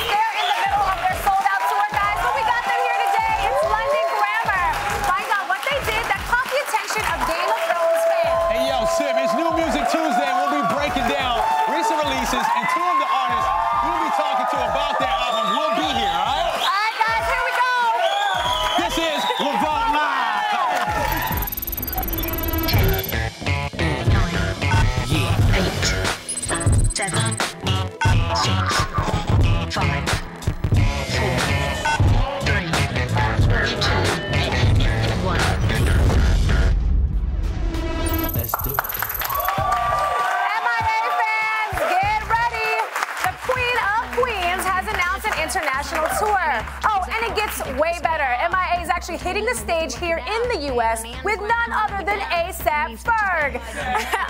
They're in the middle of their sold-out tour, guys, but we got them here today. It's London Grammar. Find out what they did that caught the attention of Game of Thrones fans. Hey, yo, Sim, it's New Music Tuesday. We'll be breaking down recent releases and two of the artists we'll be talking to about their albums. We'll be here, all right? All right, guys, here we go. This is Revolt Live. 7, 6, 5, 4, 3, 2, 1. Let's do it. MIA fans, get ready. The Queen of Queens has announced an international tour. Oh, and it gets way better. MIA is actually hitting the stage here in the U.S. with none other than A$AP Ferg.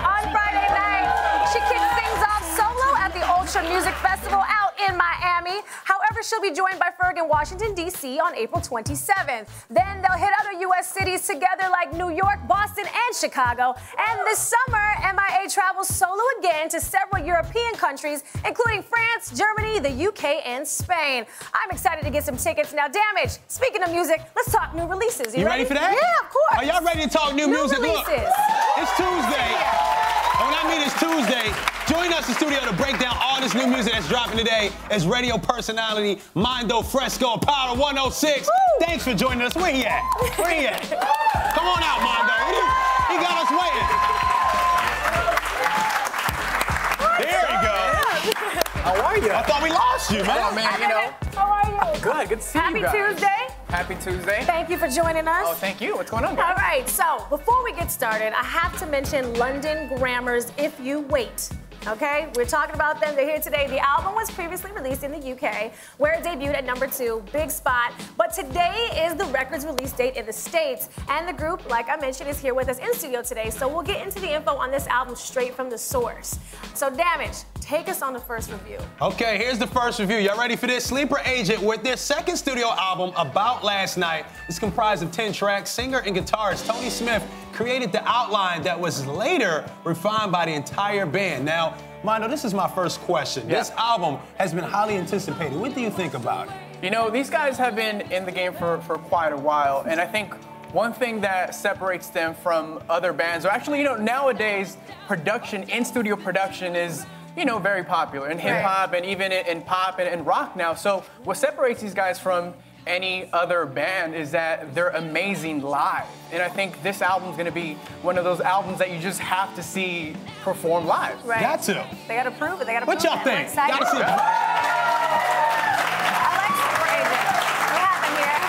On Friday night, she kicked things off solo at the Ultra Music Festival out in Miami. However, she'll be joined by Ferg in Washington, D.C. on April 27th. Then they'll hit other U.S. cities together like New York, Boston, and Chicago. And this summer, MIA travels solo again to several European countries, including France, Germany, the UK, and Spain. I'm excited to get some tickets. Now, Damage, speaking of music, let's talk new releases. You ready for that? Yeah, of course. Are y'all ready to talk new music? Releases. Look, it's Tuesday. And when I mean it's Tuesday, join us in the studio to break down all this new music that's dropping today is radio personality Mando Fresko, Power 106. Woo. Thanks for joining us. Where he at? Where he at? Come on out, Mando. He got us waiting. There he goes. How are you? I thought we lost you, man. Oh, man, you know. How are you? Good to see Happy you guys. Tuesday. Happy Tuesday. Thank you for joining us. Oh, thank you. What's going on, All guys? right, so before we get started, I have to mention London Grammar's If You Wait. Okay, we're talking about them. They're here today. The album was previously released in the UK, where it debuted at #2, big spot. But today is the record's release date in the States. And the group, like I mentioned, is here with us in studio today. So we'll get into the info on this album straight from the source. So Damage, take us on the first review. Okay, here's the first review. Y'all ready for this? Sleeper Agent, with their second studio album, About Last Night, is comprised of 10 tracks. Singer and guitarist Tony Smith created the outline that was later refined by the entire band. Now, Mando, this is my first question. Yeah. This album has been highly anticipated. What do you think about it? You know, these guys have been in the game for quite a while, and I think one thing that separates them from other bands, or actually, you know, nowadays, production, in-studio production is, you know, very popular in hip-hop and even in pop and rock now. So what separates these guys from any other band is that they're amazing live. And I think this album's gonna be one of those albums that you just have to see perform live. Right. Got to. They gotta prove it. They gotta What prove y'all it. think? I'm excited. Gotta see it. I like Sleeper Agent. We have them here.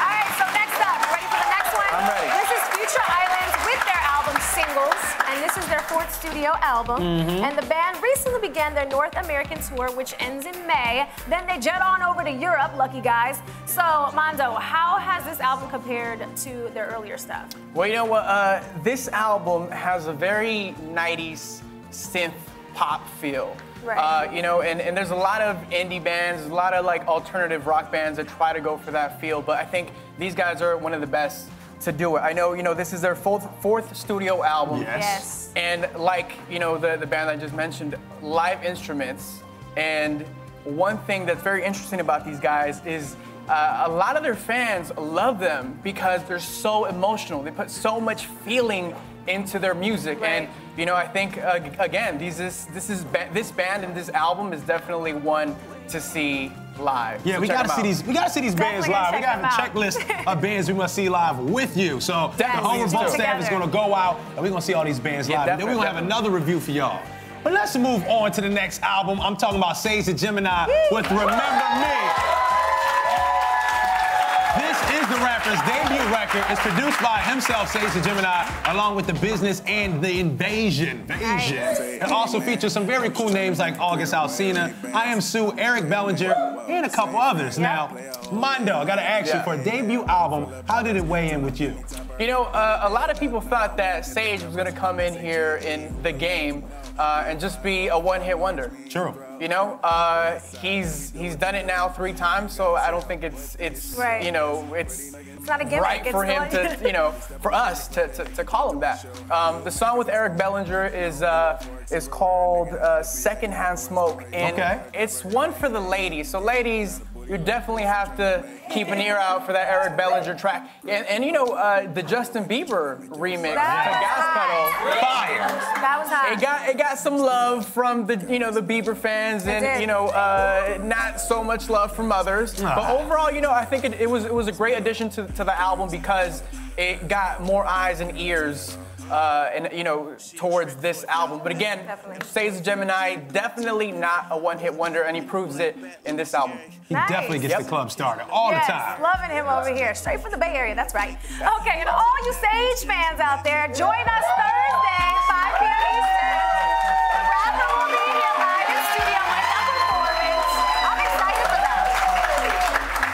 All right, so next up, ready for the next one? I'm ready. This is Future Islands with their album Singles, and this is their 4th studio album. And the band recently began their North American tour, which ends in May. Then they jet on over to Europe, lucky guys. So, Mando, how has this album compared to their earlier stuff? Well, you know what? This album has a very 90s synth pop feel. Right. You know, and there's a lot of indie bands, a lot of like alternative rock bands that try to go for that feel, but I think these guys are one of the best to do it. I know, you know, this is their fourth studio album. Yes. And like, you know, the band I just mentioned, live instruments. And one thing that's very interesting about these guys is a lot of their fans love them because they're so emotional. They put so much feeling into their music. Right. And, you know, I think, again, this band and this album is definitely one to see live. Yeah, So we check gotta them see out. these. We gotta see these bands Definitely live. We gotta gotta check have a checklist of bands we must see live with you. So the Definitely whole need Revolt to. staff is gonna go out and we're gonna see all these bands Yeah, live. And then we're gonna have definitely. another review for y'all. But let's move on to the next album. I'm talking about Sage the Gemini with Remember Me. This is the rapper's debut record. It's produced by himself, Sage the Gemini, along with The Business and The Invasion. It also features some very cool names like August Alsina, I Am Sue, Eric Bellinger, and a couple others. Now, Mando, I gotta ask you, for a debut album, how did it weigh in with you? You know, a lot of people thought that Sage was gonna come in here in the game and just be a one-hit wonder. True. You know, he's done it now 3 times, so I don't think it's Right. you know, it's not a gimmick. right for It's him like- to, you know, for us to call him that. The song with Eric Bellinger is called Secondhand Smoke, and it's one for the ladies. So ladies, you definitely have to keep an ear out for that Eric Bellinger track. And you know, the Justin Bieber remix to Gas Pedal, fire. That was hot. It got some love from the the Bieber fans, and you know, not so much love from others. But overall, you know, I think it was a great addition to the album because it got more eyes and ears. And you know, towards this album. But again, Sage the Gemini, definitely not a one-hit wonder, and he proves it in this album. He definitely gets the club started all the time. Loving him over here. Straight from the Bay Area, that's right. Okay, and all you Sage fans out there, join us Thursday, 5 p.m. Eastern. The rapper will be here live in studio with that performance. I'm excited for that.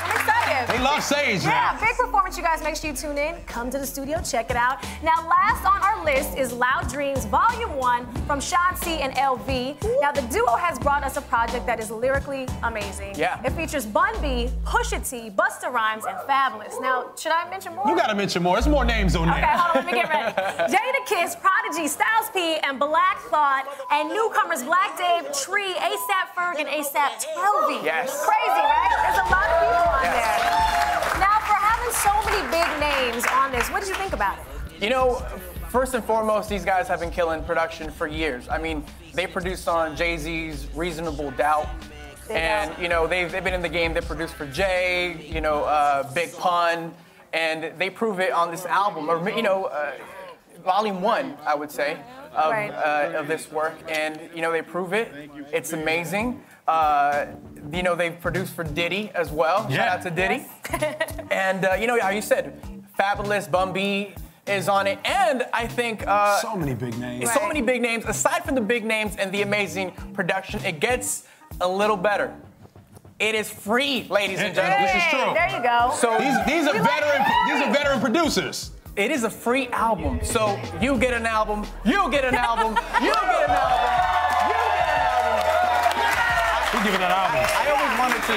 I'm excited. They love Sage now. Yeah, big performance, you guys. Make sure you tune in. Come to the studio, check it out. Now, last on our list is Loud Dreams Volume 1 from Sean C and LV. Now, the duo has brought us a project that is lyrically amazing. Yeah. It features Bun B, Pusha T, Busta Rhymes, and Fabulous. Now, should I mention more? You gotta mention more. There's more names on there. Okay, hold on, let me get ready. Jada Kiss, Prodigy, Styles P, and Black Thought, and newcomers Black Dave, Tree, A$AP Ferg, and A$AP Telvy. Yes. Crazy, right? There's a lot of people on there. Now, for having so many big names on this, what did you think about it? You know, first and foremost, these guys have been killing production for years. I mean, they produced on Jay-Z's Reasonable Doubt. And, you know, they've been in the game. They produced for Jay, you know, Big Pun, and they prove it on this album, or, you know, Volume 1, I would say, of this work. And, you know, they prove it. It's amazing. You know, they've produced for Diddy as well. Shout out to Diddy. And, you know, how you said, Fabulous, Bun B is on it. And I think... so many big names. So many big names. Aside from the big names and the amazing production, it gets a little better. It is free, ladies and gentlemen. This is true. There you go. So these are veteran producers. It is a free album. So you get an album, you get an album, you get an album, you get an album. We're giving that album. I always wanted to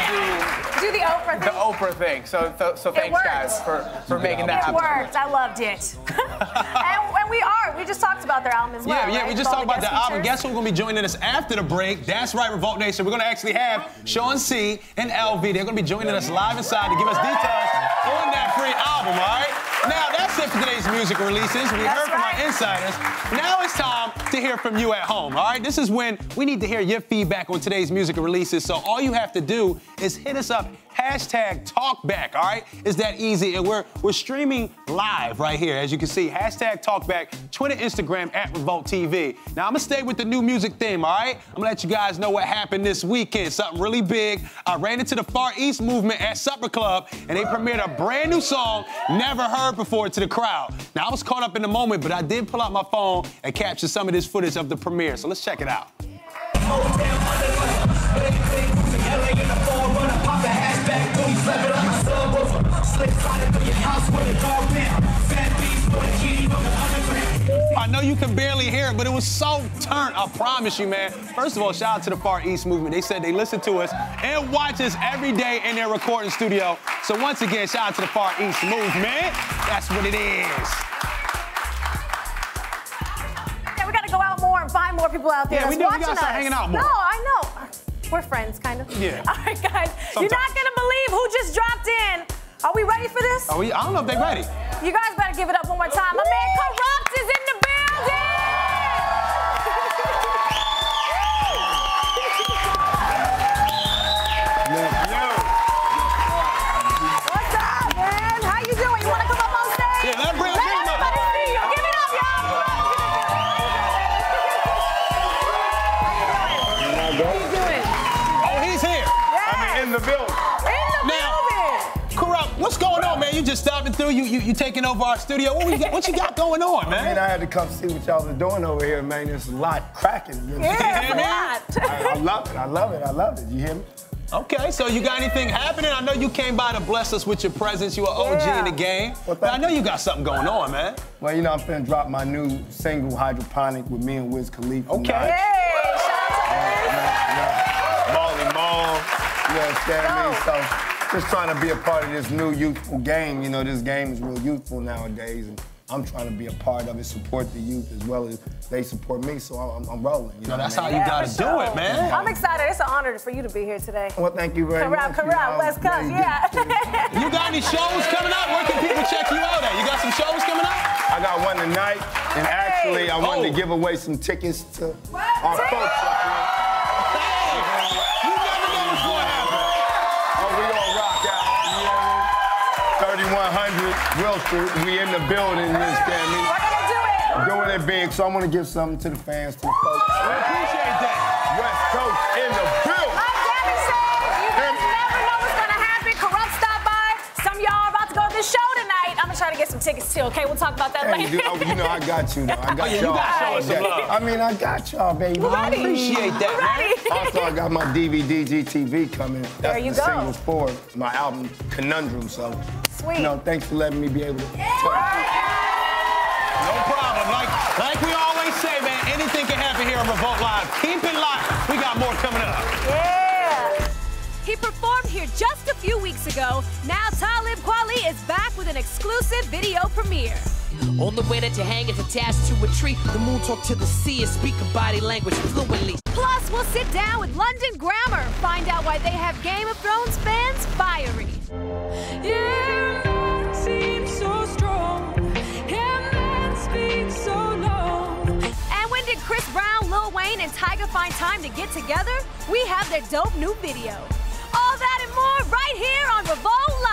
do the Oprah thing. The Oprah thing. So thanks guys for making that happen. It worked. I loved it. and we just talked about their album as well. Yeah, right? we just With all talked about the the guest album. features. Guess who's gonna be joining us after the break? That's right, Revolt Nation. We're gonna actually have Sean C and LV. They're gonna be joining us live inside to give us details on that free album, all right? Now, that's it for today's music releases. We heard from our insiders. Now it's time to hear from you at home, all right? This is when we need to hear your feedback on today's music releases. So all you have to do is hit us up, #TalkBack, all right? It's that easy. And we're streaming live right here, as you can see. #TalkBack, Twitter, Instagram, @Revolt TV. Now, I'm gonna stay with the new music theme, all right? I'm gonna let you guys know what happened this weekend. Something really big. I ran into the Far East movement at Supper Club, and they premiered a brand new song, never heard before, to the crowd. Now, I was caught up in the moment, but I did pull out my phone and capture some of this footage of the premiere. So let's check it out. I know you can barely hear it, but it was so turned, I promise you, man. First of all, shout out to the Far East movement. They said they listen to us and watch us every day in their recording studio. So once again, shout out to the Far East movement. That's what it is. Yeah, we gotta go out more and find more people out there Yeah, that's we do. We watching gotta start hanging out more. No, I know. We're friends, kind of. Yeah. All right, guys. Sometimes. You're not gonna believe who just dropped in. Are we ready for this? I don't know if they're ready. You guys better give it up one more time. My man Corrupt is in the building! What's up, man? How you doing? You wanna come up on stage? Yeah, let's bring Let him up. everybody see you. Give it up, y'all. How you doing? Oh, he's here. Yes. In the building. In the building. Corrupt, what's going on, man? You just stopping through. You taking over our studio. What you got going on, man? Man, I had to come see what y'all was doing over here, man. There's a lot cracking. You know? Yeah, man. it's a lot. I love it. I love it. I love it. You hear me? Okay, so you got anything happening? I know you came by to bless us with your presence. You are OG in the game. Well, but I know you got something going on, man. Well, you know, I'm finna drop my new single, Hydroponic, with me and Wiz Khalifa. Okay. Hey, shout out Molly Mall. You understand me? So just trying to be a part of this new youthful game. You know, this game is real youthful nowadays. And I'm trying to be a part of it, support the youth as well as they support me, so I'm rolling. You know that's what I how mean? you gotta do it, man. I'm excited. It's an honor for you to be here today. Well, thank you very much. Corral, West Coast, yeah. You got any shows coming up? Where can people check you out at? You got some shows coming up? I got one tonight, and actually I wanted to give away some tickets to our folks up here. You never know what's going to happen. Oh, we gonna rock out. You know what I mean? 3100 Will Street. We in the building, you understand me? We're gonna do it. Doing it big, so I want to give something to the fans, to the folks. We appreciate that. West Coast in the building. I'm devastated. You guys never know what's gonna happen. Corrupt stopped by. Some of y'all are about to go to the show tonight. I'm gonna try to get some tickets too, okay? We'll talk about that Hey, later. dude, you know I got you, though. I got You y'all. gotta show us some love. I mean, I got y'all, baby. Ready. Appreciate that, man. Also, I got my DVD GTV coming. That's There you the go. singles for my album Conundrum. So, Sweet. you know, thanks for letting me be able to. No problem. Like we always say, man, anything can happen here on Revolt Live. Keep it locked. We got more coming up. Yeah. He performed here just a few weeks ago. Now Talib Kweli is back with an exclusive video premiere. On the way that you hang is attached to a tree. The moon talk to the sea and speak a body language fluently. Plus, we'll sit down with London Grammar, find out why they have Game of Thrones fans fiery. Yeah, man seems so strong. Yeah, man speaks so long. And when did Chris Brown, Lil Wayne, and Tyga find time to get together? We have their dope new video. All that and more right here on Revolt Live.